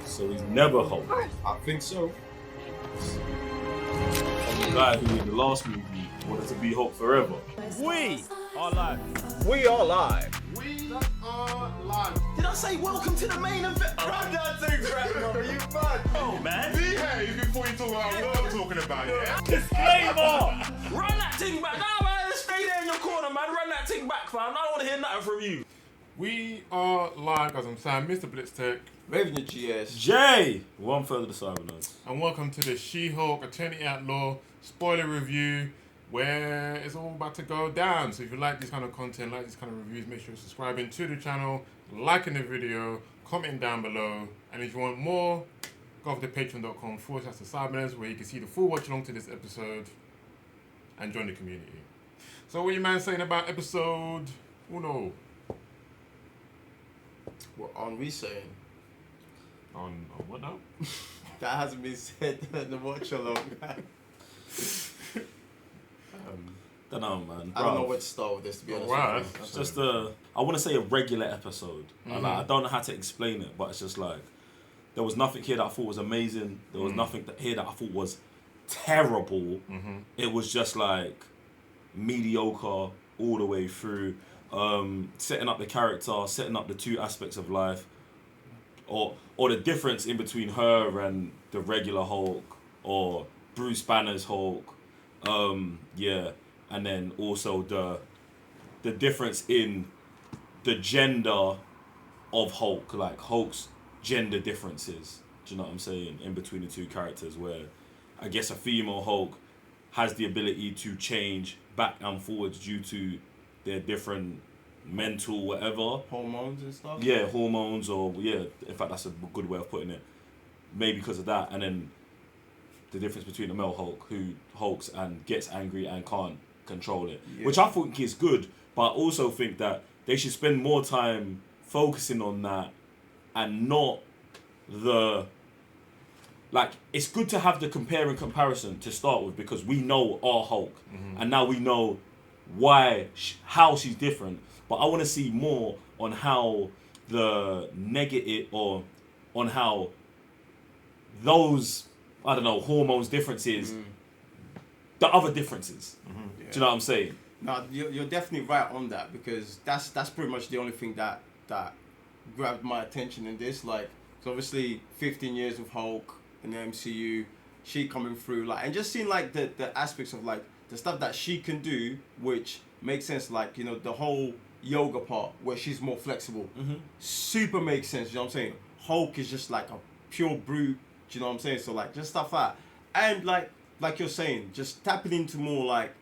So he's never Hulk. I think so. And the guy who in the last movie wanted to be Hulk forever. We are live. We are live. We are live. Did I say welcome to the main event? Run that thing back, brother. You mad? Oh, man. Behave before you talk about what I'm talking about, yeah? Disclaimer! Run that thing back. Nah, man, stay there in your corner, man. Run that thing back, fam. I don't want to hear nothing from you. We are live, as I'm saying, Mr. Blitztech, Raven the GS. Jay! One further to Cybernauts. and welcome to the She-Hulk Attorney at Law spoiler review, where it's all about to go down. So if you like this kind of content, like this kind of reviews, make sure you're subscribing to the channel, liking the video, commenting down below, and if you want more, go over to patreon.com/Cybernauts, where you can see the full watch along to this episode and join the community. So what you man saying about episode uno? What aren't we saying? On what now? That hasn't been said in the watch along. Don't know, man. I don't know Bruv. where to start with this, to be honest. Wow. with you. It's just I want to say a regular episode. And, like, I don't know how to explain it, but it's just like there was nothing here that I thought was amazing. There was nothing here that I thought was terrible. It was just like mediocre all the way through. Setting up the character, setting up the two aspects of life, or the difference in between her and the regular Hulk, or Bruce Banner's Hulk. And then also the difference in the gender of Hulk, like Hulk's gender differences. Do you know what I'm saying? In between the two characters, where I guess a female Hulk has the ability to change back and forwards due to their different mental whatever. Hormones and stuff? Yeah, hormones, or in fact that's a good way of putting it. Maybe because of that, and then the difference between a male Hulk who hulks and gets angry and can't control it, which I think is good, but I also think that they should spend more time focusing on that and not it's good to have the compare and comparison to start with, because we know our Hulk and now we know how she's different, but I want to see more on how the negative, or on how those, I don't know, hormones differences, the other differences. Do you know what I'm saying? No, you're definitely right on that, because that's pretty much the only thing that grabbed my attention in this. Like, so obviously 15 years of Hulk in the MCU, she coming through, like, and just seeing like the aspects of like the stuff that she can do, which makes sense. Like, you know, the whole yoga part where she's more flexible, super makes sense. You know what I'm saying? Hulk is just like a pure brute. Do you know what I'm saying? So like just stuff like that. And like you're saying, just tapping into more like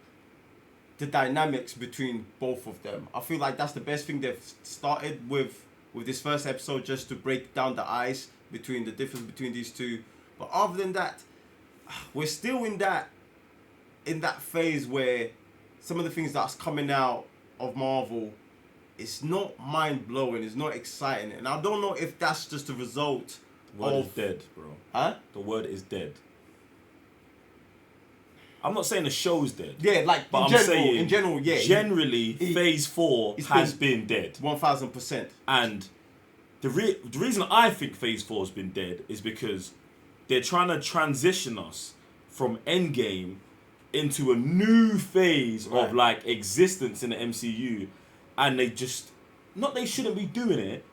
the dynamics between both of them. I feel like that's the best thing they've started with this first episode, just to break down the ice between the difference between these two. But other than that, we're still in that phase where some of the things that's coming out of Marvel, it's not mind-blowing, it's not exciting. And I don't know if that's just a result The word is dead, bro. Huh? The word is dead. I'm not saying the show's dead. Yeah, like but in general, yeah. Generally, Phase 4 has been dead. 1000%. And the reason I think Phase 4 has been dead is because they're trying to transition us from Endgame into a new phase of like existence in the MCU, and they just, not they shouldn't be doing it,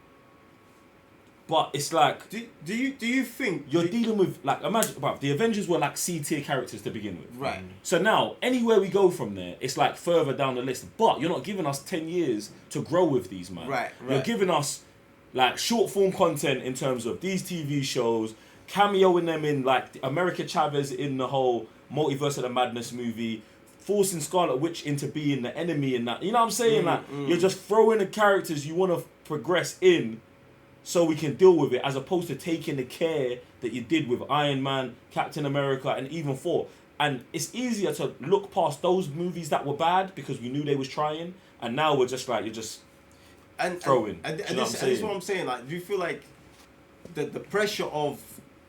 but it's like, do you think you're dealing with, like, imagine, bruv, the Avengers were like C-tier characters to begin with. Right. So now, anywhere we go from there, it's like further down the list. But you're not giving us 10 years to grow with these, man. Right. You're giving us like short form content in terms of these TV shows, cameoing them in like America Chavez in the whole Multiverse of the Madness movie, forcing Scarlet Witch into being the enemy in that. You know what I'm saying? You're just throwing the characters you want to progress in, so we can deal with it, as opposed to taking the care that you did with Iron Man, Captain America, and even Thor. And it's easier to look past those movies that were bad because we knew they was trying, and now we're just like, you're just throwing. And this is what I'm saying. Like, do you feel like the pressure of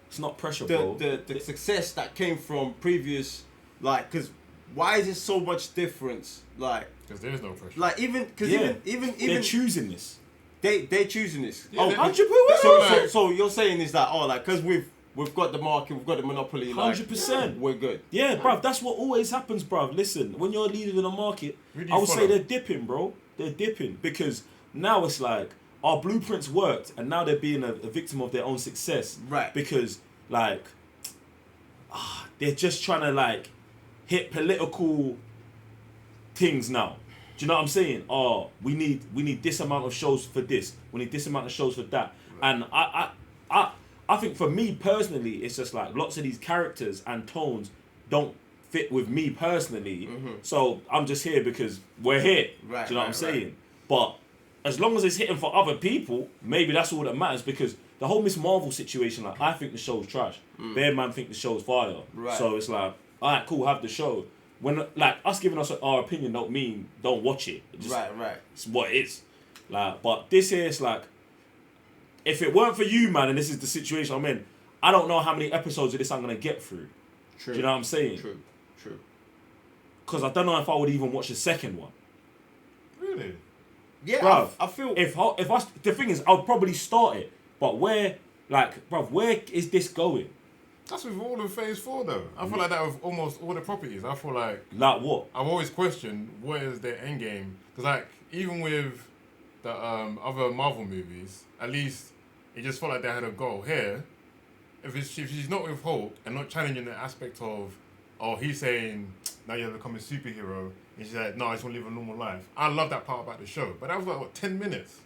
it's not pressure, bro. The success that came from previous, like, because why is there so much difference? Like, Because there is no pressure. like even they're choosing this. they're choosing this. Yeah, Oh, they- 100%. so you're saying is that like because we've got the market, we've got the monopoly, like, 100%. we're good. Yeah, bruv, that's what always happens, bruv. Listen, when you're a leader in the market, Who do you I would say follow? they're dipping, bro. They're dipping because now it's like our blueprints worked, and now they're being a victim of their own success. Right. Because like, they're just trying to like hit political things now. Do you know what I'm saying? Oh, we need this amount of shows for this. We need this amount of shows for that. And I think for me personally, it's just like lots of these characters and tones don't fit with me personally. So I'm just here because we're here. Right, Do you know what I'm right, saying? right. But as long as it's hitting for other people, maybe that's all that matters. Because the whole Miss Marvel situation, like I think the show's trash. Bear Man think the show's fire. Right. So it's like, all right, cool, have the show. When like us giving us our opinion don't mean don't watch it. Just, Right. It's what it is. Like, but this here is like, if it weren't for you, man, and this is the situation I'm in, I don't know how many episodes of this I'm gonna get through. True. Do you know what I'm saying? True. Because I don't know if I would even watch the second one. Really? Yeah, Bruv, I feel. The thing is, I'll probably start it, but where is this going? That's with all of Phase 4 though. I feel like that with almost all the properties. I feel like Like what? I've always questioned what is their end game, because like even with the other Marvel movies, at least it just felt like they had a goal. Here, if she's not with Hulk and not challenging the aspect of, oh, he's saying now you're becoming a superhero, and she's like, no, I just want to live a normal life. I love that part about the show, but that was like what 10 minutes.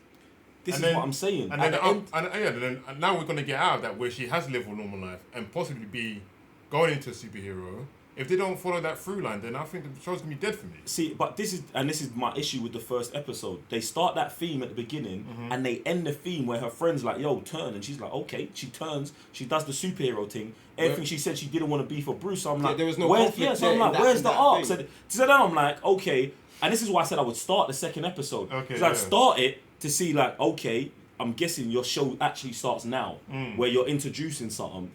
This And is then- what I'm saying. And At then, the end- and now we're gonna get out of that where she has lived a normal life and possibly be going into a superhero. If they don't follow that through line, then I think the show's gonna be dead for me. See, but this is my issue with the first episode. They start that theme at the beginning, and they end the theme where her friend's like, "Yo, turn," and she's like, "Okay." She turns. She does the superhero thing. Everything she said she didn't want to be for Bruce. So I'm like, there was no where's, conflict yeah, so I'm there like, in where's the that arc? thing. So then I'm like, okay. And this is why I said I would start the second episode. Okay, Because I'd yeah. start it to see like, okay, I'm guessing your show actually starts now, where you're introducing something.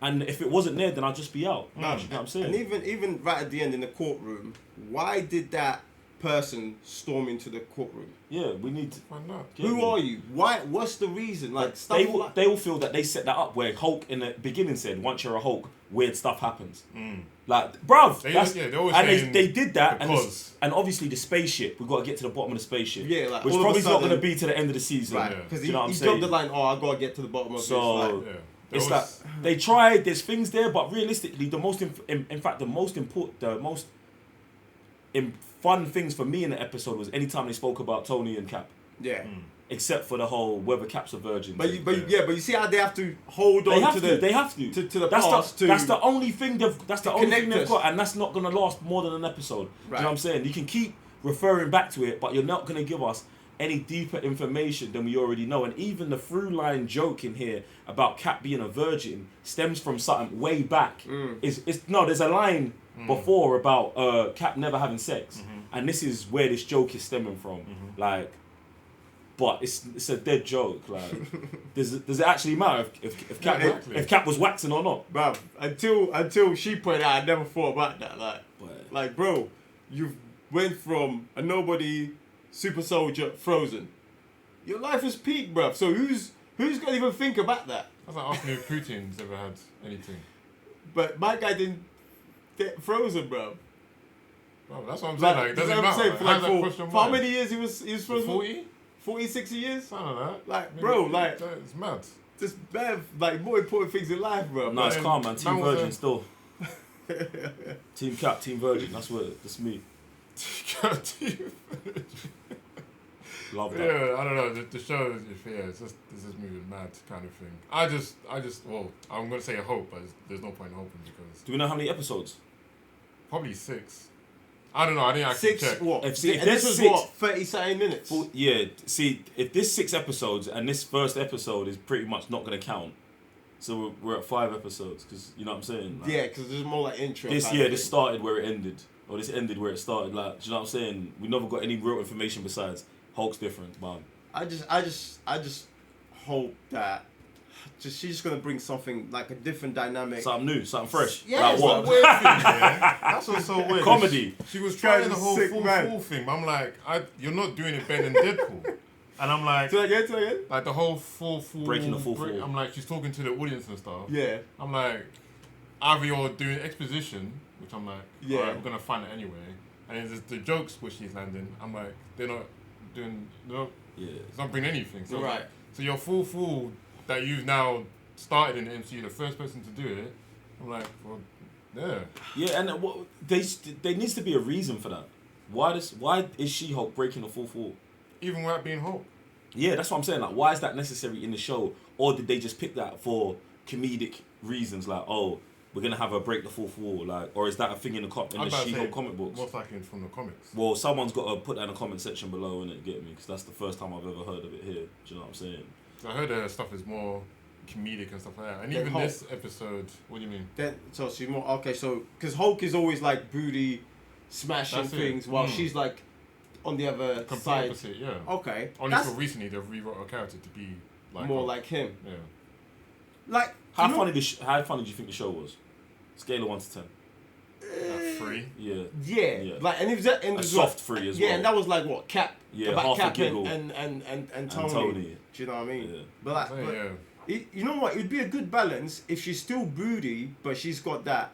And if it wasn't there, then I'd just be out. You know what I'm saying? And even right at the end in the courtroom, why did that person storm into the courtroom? Yeah, we need to. Why not? Who are you? Why? What's the reason? Like stuff They will, like they will feel that they set that up where Hulk in the beginning said, once you're a Hulk, weird stuff happens. Like, bruv, They- that's, yeah, they're always and saying they did that, because. and obviously the spaceship, we've got to get to the bottom of the spaceship. Yeah, like, which all of a probably is not sudden- going to be to the end of the season. right? Yeah. Because Do you know what I'm he saying? dropped the line. Oh, I gotta get to the bottom of So- this. Like, Yeah. It's There like was- they tried. There's things there, but realistically, the most fun things for me in the episode was anytime they spoke about Tony and Cap, yeah. except for the whole whether Cap's a virgin. But thing. but you see how they have to hold on They have to to. the They have to. to the that's past. that's the only thing that's the only thing connect they've us. got, and that's not gonna last more than an episode. Do you Right. know what I'm saying? You can keep referring back to it, but you're not gonna give us any deeper information than we already know. And even the through line joke in here about Cap being a virgin stems from something way back. There's a line before about Cap never having sex, and this is where this joke is stemming from. Like, but it's a dead joke. Like, does it actually matter if Cap exactly. if Cap was waxing or not? Bruv, until she pointed out, I never thought about that. But- Like, bro, you went from a nobody super soldier frozen. Your life is peak, bruv. So who's gonna even think about that? That's like asking if Putin's ever had anything. But my guy didn't get frozen, bruv. Bro, that's what I'm saying. Like, it that's doesn't what I'm matter. saying. Like, For, how's that like, question for how mark? many years he was frozen? 40? 40, 60 years? Something like that. Like, bro, like, It's mad. just man, like more important things in life, bro. No, it's Man, calm, man. Team man was Virgin a- still. Team Cap, Team Virgin. That's me. Love that. Yeah, I don't know. The show is it's just this is moving mad kind of thing. I just well, I'm gonna say hope, but there's no point in hoping because Do we know how many episodes? probably 6. I don't know. I didn't actually 6 check. what? If- see, if and this there's was 6 what 30 something minutes. Well, yeah. See, if this 6 episodes and this first episode is pretty much not gonna count, so we're at 5 episodes because you know what I'm saying. Like, Yeah, because there's more like intro. This kind of this thing. started where it ended, or this ended where it started. Like, do you know what I'm saying? We never got any real information besides Hulk's different, man. I just hope that she's just gonna bring something like a different dynamic. Something new, something fresh. Yeah, like it's what? Weird thing, yeah. That's what's so weird. Comedy. She was Guy's trying the a whole sick full man. thing. But I'm like, you're not doing it better than Deadpool. And I'm like, say again. like the whole full Breaking the fourth wall. I'm like, she's talking to the audience and stuff. Yeah. I'm like, either you're doing exposition, which I'm like, Yeah. alright, we're gonna find it anyway. And then there's the jokes where she's landing. I'm like, they're not, it's not bringing anything. So Right. So your full that you've now started in the MCU, the first person to do it. I'm like, well, yeah. Yeah, and there needs to be a reason for that. Why is She-Hulk breaking the fourth wall? Even without being Hulk. Yeah, that's what I'm saying. Like, why is that necessary in the show? Or did they just pick that for comedic reasons? Like, oh, we're gonna have her break the fourth wall, like, or is that a thing in the She-Hulk comic books? Most likely from the comics. Well, someone's got to put that in the comment section below, and it get me, because that's the first time I've ever heard of it here. Do you know what I'm saying? So I heard her stuff is more comedic and stuff like that. And Then even Hulk. this episode, what do you mean? Then so she's more okay. So because Hulk is always like broody, smashing That's it. things, while she's like on the other Complete side. opposite, yeah. Okay. Only That's for recently they've rewrote her character to be like more Hulk. like him. Yeah. Like How you know- funny do you think the show was? Scale of 1 to 10. 3. Yeah. Yeah. Like and it was and it A was soft 3 as yeah, well. and that was like what Cap. Yeah, about half a Cap giggle. and And Tony. Tony. Do you know what I mean? Yeah. But like, So, but yeah. you know what? It'd be a good balance if she's still broody, but she's got that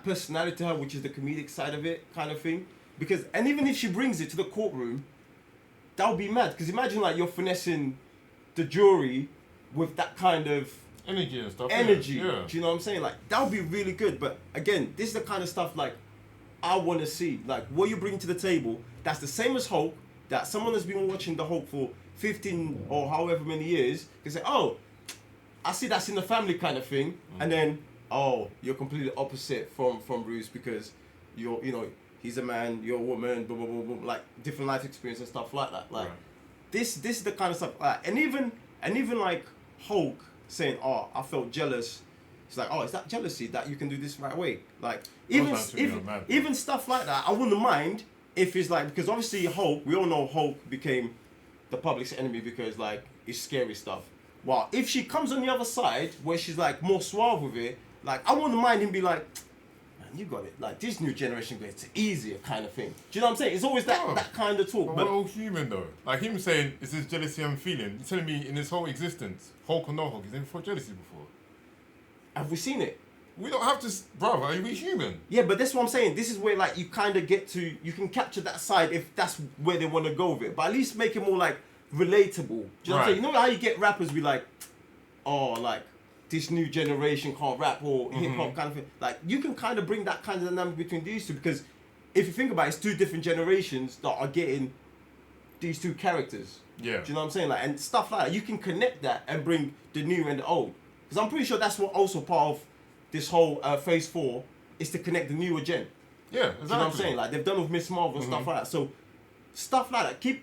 personality to her, which is the comedic side of it, kind of thing. Because and even if she brings it to the courtroom, that would be mad. Because imagine like you're finessing the jury with that kind of Energy and stuff. energy. Yeah. Do you know what I'm saying? Like that would be really good. But again, this is the kind of stuff like I want to see. Like what you bring to the table. That's the same as Hulk. That someone has been watching the Hulk for 15 or however many years can say, oh, I see that's in the family kind of thing, and then oh, you're completely opposite from Bruce because he's a man, you're a woman, blah blah blah blah, like different life experience and stuff like that. Like this is the kind of stuff. And even like Hulk saying, oh, I felt jealous. It's like, oh, is that jealousy that you can do this right away? Like even stuff like that, I wouldn't mind if it's like, because obviously Hulk, we all know Hulk became the public's enemy because like it's scary stuff. Well, if she comes on the other side where she's like more suave with it, like I wouldn't mind him be like, man, you got it. Like this new generation gets easier kind of thing. Do you know what I'm saying? It's always that kind of talk. But we're all human though. Like him saying, is this jealousy I'm feeling? You're telling me in this whole existence, Hulk or no Hulk, he's never felt jealousy before. have we seen it? We don't have to, bro. Are we human? Yeah, but that's what I'm saying. This is where like you kind of get to, you can capture that side if that's where they want to go with it. But at least make it more like relatable. Do you know what I'm saying? You know how you get rappers be like, oh, like this new generation can't rap or hip hop kind of thing. Like you can kind of bring that kind of dynamic between these two because if you think about it, it's two different generations that are getting these two characters. Yeah. Do you know what I'm saying? Like and stuff like that. You can connect that and bring the new and the old. Because I'm pretty sure that's what also part of this whole phase 4 is to connect the newer gen. Yeah, exactly. Do you know what I'm saying? Like they've done with Miss Marvel and stuff like that. So stuff like that.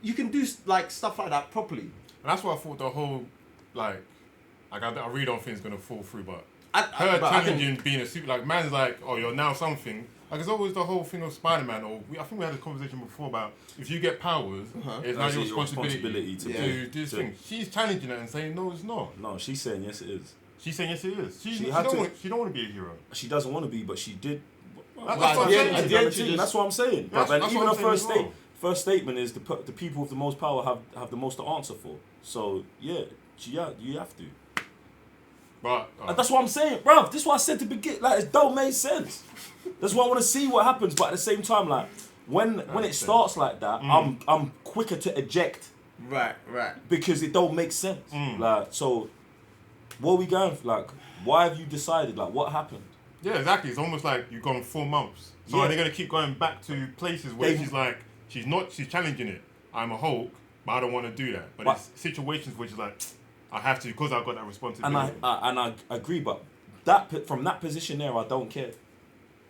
You can do like stuff like that properly. And that's why I thought the whole I really don't think it's gonna fall through. But I challenging being a super man's like, oh, you're now something. Like it's always the whole thing of Spider-Man. I think we had this conversation before about if you get powers, it's now your responsibility to do this thing. She's challenging it and saying no, it's not. No, she's saying yes, it is. She's saying yes, it is. She don't want to be a hero. She doesn't want to be, but she did. That's what I'm saying. That's what I'm saying. That's Even what her I'm saying first statement is the people with the most power have the most to answer for. So yeah, you have to. But That's what I'm saying, bruv. This is what I said to begin. Like it don't make sense. That's why I want to see what happens. But at the same time, like when it starts like that, I'm quicker to eject. Right. Because it don't make sense. Like so, what are we going for? Like, why have you decided? Like, what happened? Yeah, exactly. It's almost like you've gone 4 months. So are they going to keep going back to places where she's challenging it. I'm a Hulk, but I don't want to do that. But it's situations where she's like, I have to because I've got that responsibility. And I agree, but from that position there, I don't care. Do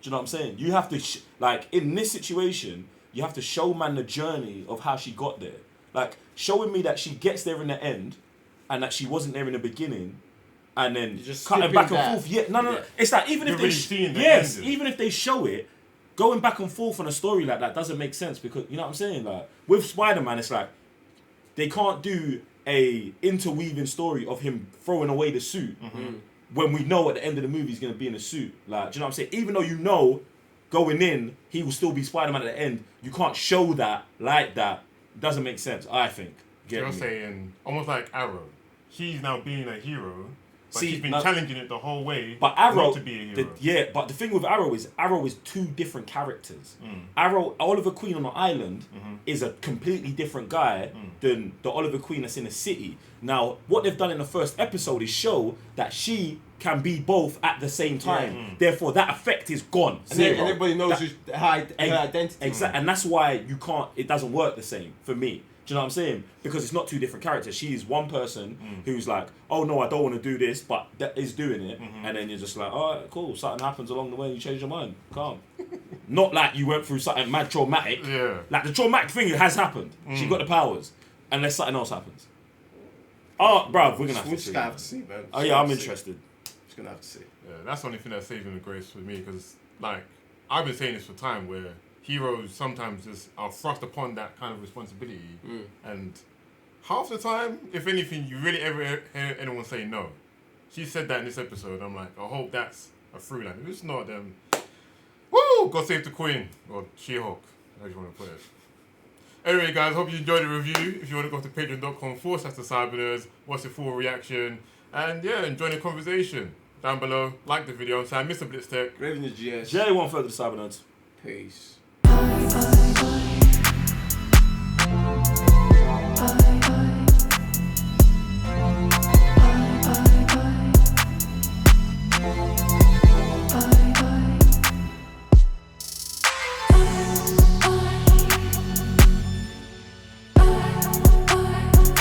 you know what I'm saying? You have to, in this situation, you have to show man the journey of how she got there. Like, showing me that she gets there in the end and that she wasn't there in the beginning. And then just cutting back and forth. Yeah, no. It's like even if even if they show it, going back and forth on a story like that doesn't make sense because you know what I'm saying. Like with Spider-Man, it's like they can't do a interweaving story of him throwing away the suit when we know at the end of the movie he's gonna be in a suit. Like, do you know what I'm saying? Even though you know going in he will still be Spider-Man at the end, you can't show that like that. It doesn't make sense. I think. You're saying almost like Arrow. She's now being a hero, but See, she's been now- challenging it the whole way. But Arrow, not to be a hero. but the thing with Arrow is two different characters. Arrow, Oliver Queen on the island is a completely different guy than the Oliver Queen that's in the city. Now, what they've done in the first episode is show that she can be both at the same time. Therefore, that effect is gone. And everybody knows her identity. Exactly, and that's why you can't. It doesn't work the same for me. Do you know what I'm saying? Because it's not two different characters. She's one person who's like, oh no, I don't want to do this, but that is doing it. And then you're just like, all right, cool. Something happens along the way, you change your mind. Calm. Not like you went through something mad traumatic. Yeah. Like the traumatic thing has happened. She got the powers, unless something else happens. Oh, bruv, we're gonna have to see. Have to see, man. Oh yeah, I'm interested. Just gonna have to see. Yeah, that's the only thing that saves the grace for me, because like I've been saying this for time, where heroes sometimes just are thrust upon that kind of responsibility, and half the time, if anything, you really ever hear anyone say no. She said that in this episode. I'm like, I hope that's a through line. If it's not, then woo, God save the Queen, or She-Hulk, as you want to put it. Anyway, guys, hope you enjoyed the review. If you want to go to patreon.com/thecybernerds, watch the full reaction, and yeah, join the conversation down below. Like the video. I'm Mr. Blitztech. Raven the GS. Jay, one further to Cybernerds. Peace. Bye.